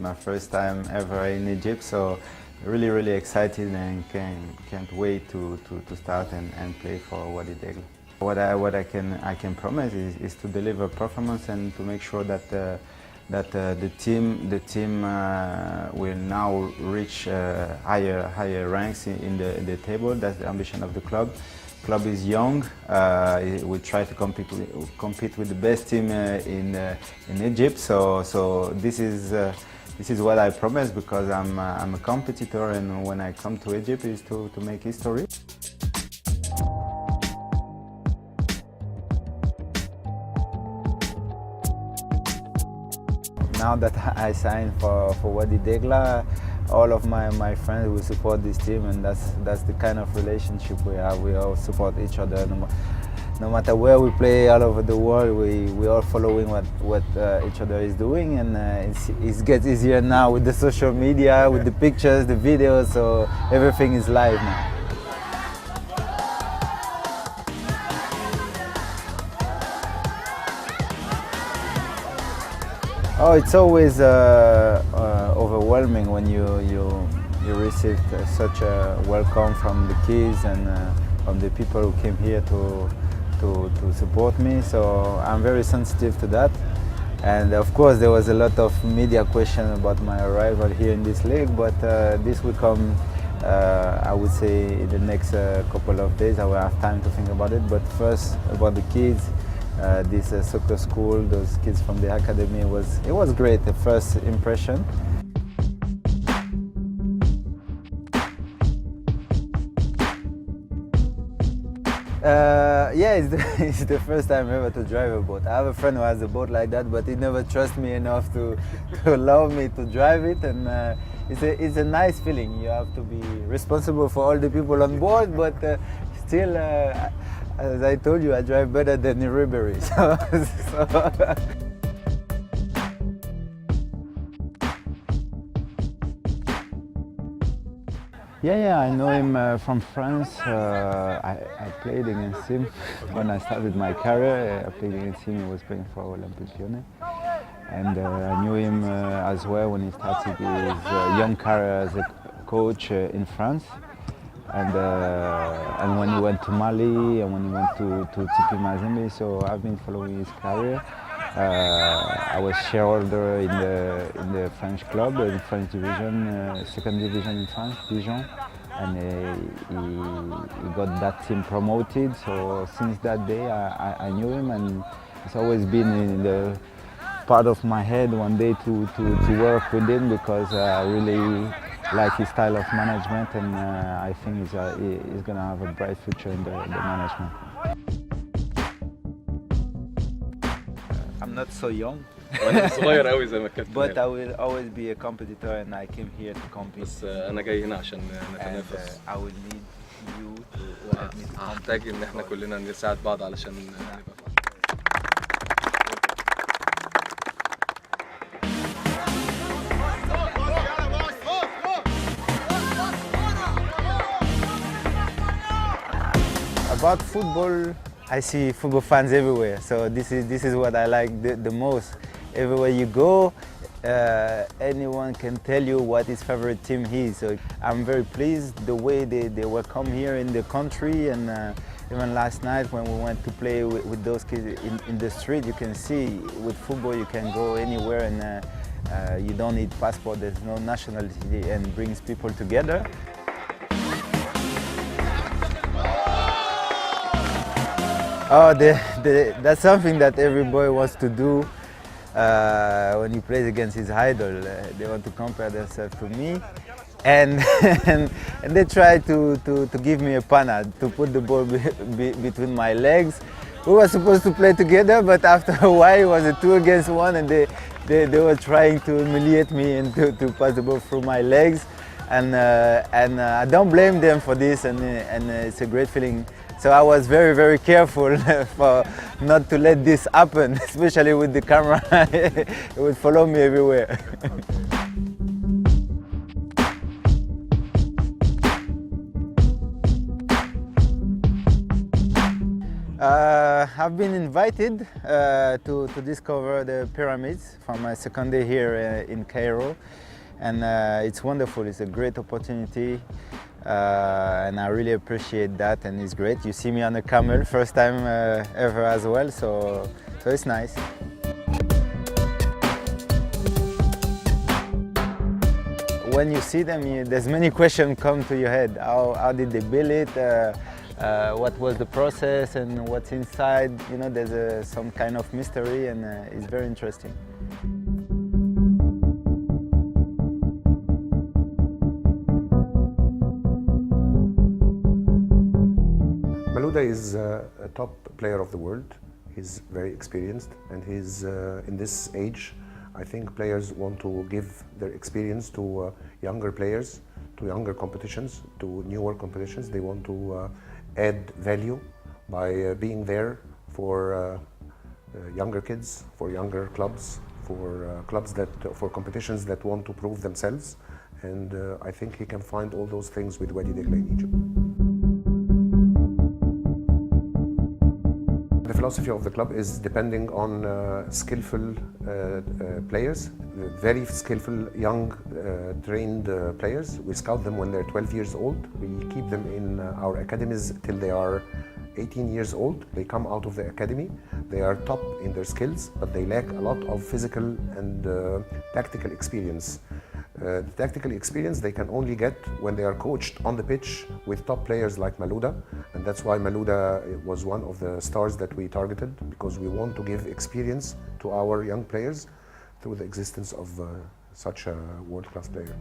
my first time ever in Egypt, so really excited and can't wait to start and play for Wadi Degla. What I can promise is to deliver performance and to make sure that the team will now reach higher ranks in the table. That's the ambition of the club. The club is young. We try to compete with the best team in Egypt. So this is what I promise, because I'm a competitor, and when I come to Egypt is to make history. Now that I signed for Wadi Degla, all of my friends will support this team, and that's the kind of relationship we have. We all support each other. No matter where we play all over the world, we all following what each other is doing, and it gets easier now with the social media, with the pictures, the videos, so everything is live now. Oh, it's always overwhelming when you receive such a welcome from the kids and from the people who came here to support me. So I'm very sensitive to that. And of course, there was a lot of media question about my arrival here in this league, but this will come, I would say, in the next couple of days. I will have time to think about it. But first, about the kids. This soccer school, those kids from the academy, it was great, the first impression. Yeah, it's the first time ever to drive a boat. I have a friend who has a boat like that, but he never trusts me enough to allow me to drive it, and it's a nice feeling. You have to be responsible for all the people on board, but still, as I told you, I drive better than in Ribery. Yeah, I know him from France. I played against him when I started my career. I played against him. He was playing for Olympique Lyonnais, and I knew him as well when he started his young career as a coach in France. And when he went to Mali and when he went to TP Mazembe, so I've been following his career. I was shareholder in the French club, in French division, second division in France, Dijon, and he got that team promoted. So since that day, I knew him, and it's always been in the part of my head one day to work with him, because I really like his style of management, and I think he's going to have a bright future in the management. I'm not so young, but I will always be a competitor, and I came here to compete. أنا جاي هنا عشان نتنافس. I will need you to let me to compete. هحتاج إن إحنا كلنا نساعد بعض علشان نبقى. About football, I see football fans everywhere. So this is what I like the most. Everywhere you go, anyone can tell you what his favorite team is. So I'm very pleased the way they welcome here in the country, and even last night when we went to play with those kids in the street, you can see with football you can go anywhere, and you don't need passport. There's no nationality, and brings people together. Oh, that's something that every boy wants to do when he plays against his idol. They want to compare themselves to me, and they try to give me a panna, to put the ball between my legs. We were supposed to play together, but after a while it was a 2 against 1, and they were trying to humiliate me and to pass the ball through my legs, and I don't blame them for this, and it's a great feeling. So I was very careful for not to let this happen, especially with the camera. It would follow me everywhere. I've been invited to discover the pyramids from my second day here in Cairo, and it's wonderful. It's a great opportunity, and I really appreciate that, and it's great. You see me on a camel, first time ever as well, so it's nice. When you see them, there's many questions come to your head. How did they build it? What was the process and what's inside? You know, there's some kind of mystery, and it's very interesting. Malouda is a top player of the world. He's very experienced, and he's in this age. I think players want to give their experience to younger players, to younger competitions, to newer competitions. They want to add value by being there for younger kids, for younger clubs, for competitions that want to prove themselves. And I think he can find all those things with Wadi Degla in Egypt. The philosophy of the club is depending on skillful players, very skillful, young, trained players. We scout them when they're 12 years old. We keep them in our academies till they are 18 years old. They come out of the academy. They are top in their skills, but they lack a lot of physical and tactical experience. The tactical experience they can only get when they are coached on the pitch with top players like Malouda, and that's why Malouda was one of the stars that we targeted, because we want to give experience to our young players through the existence of such a world-class player.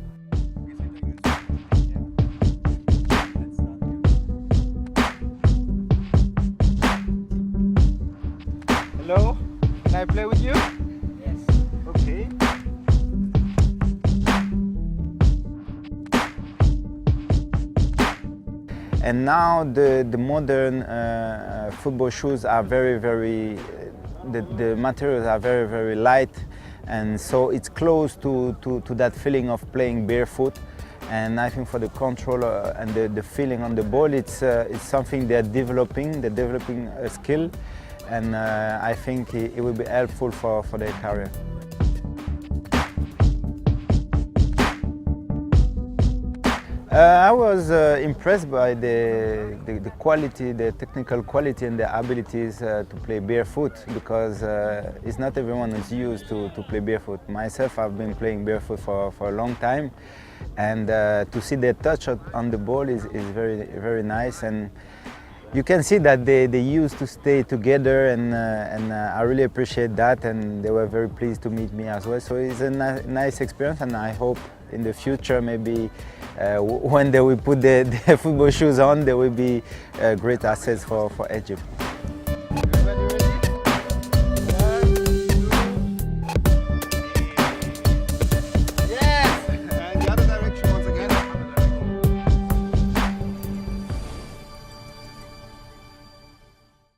Hello, can I play with you? Yes. Okay. And now the modern football shoes are very, the materials are very light, and so it's close to that feeling of playing barefoot. And I think for the control and the feeling on the ball, it's something they're developing a skill, and I think it will be helpful for their career. I was impressed by the quality, the technical quality and the abilities to play barefoot, because it's not everyone who's used to play barefoot. Myself, I've been playing barefoot for a long time, and to see their touch on the ball is very nice. And you can see that they used to stay together, and I really appreciate that, and they were very pleased to meet me as well. So it's a nice experience, and I hope in the future, maybe when they will put the football shoes on, they will be great assets for Egypt.